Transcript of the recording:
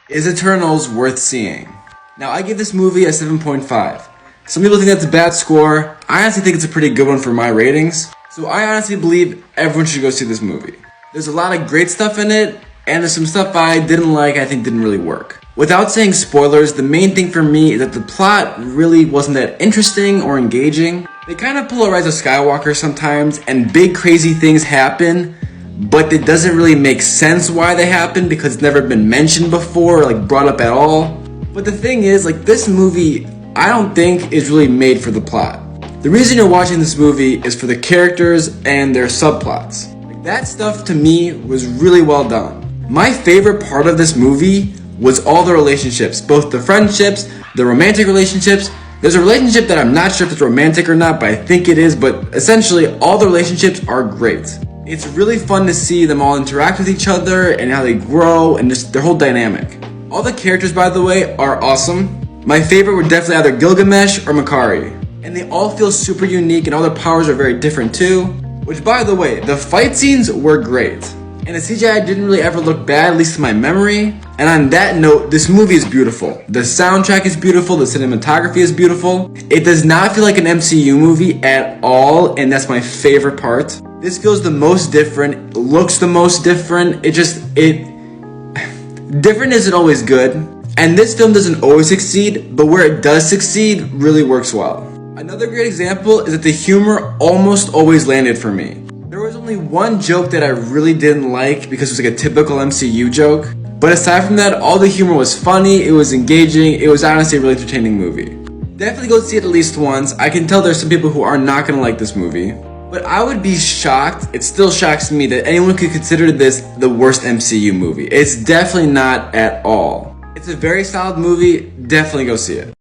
Is Eternals worth seeing? Now, I give this movie a 7.5. Some people think that's a bad score. I honestly think it's a pretty good one for my ratings. So I honestly believe everyone should go see this movie. There's a lot of great stuff in it, and there's some stuff I didn't like I think didn't really work. Without saying spoilers, the main thing for me is that the plot really wasn't that interesting or engaging. They kind of pull a Rise of Skywalker sometimes, and big crazy things happen, but it doesn't really make sense why they happen because it's never been mentioned before or like brought up at all. But the thing is, like, this movie, I don't think is really made for the plot. The reason you're watching this movie is for the characters and their subplots. Like, that stuff to me was really well done. My favorite part of this movie was all the relationships, both the friendships, the romantic relationships. There's a relationship that I'm not sure if it's romantic or not, but I think it is, but essentially all the relationships are great. It's really fun to see them all interact with each other and how they grow and just their whole dynamic. All the characters, by the way, are awesome. My favorite were definitely either Gilgamesh or Makari. And they all feel super unique and all their powers are very different too. Which, by the way, the fight scenes were great. And the CGI didn't really ever look bad, at least to my memory. And on that note, this movie is beautiful. The soundtrack is beautiful, the cinematography is beautiful. It does not feel like an MCU movie at all, and that's my favorite part. This feels the most different, looks the most different. Different isn't always good. And this film doesn't always succeed, but where it does succeed really works well. Another great example is that the humor almost always landed for me. There was only one joke that I really didn't like because it was like a typical MCU joke. But aside from that, all the humor was funny, it was engaging, it was honestly a really entertaining movie. Definitely go see it at least once. I can tell there's some people who are not gonna like this movie. But I would be shocked, it still shocks me that anyone could consider this the worst MCU movie. It's definitely not at all. It's a very solid movie, definitely go see it.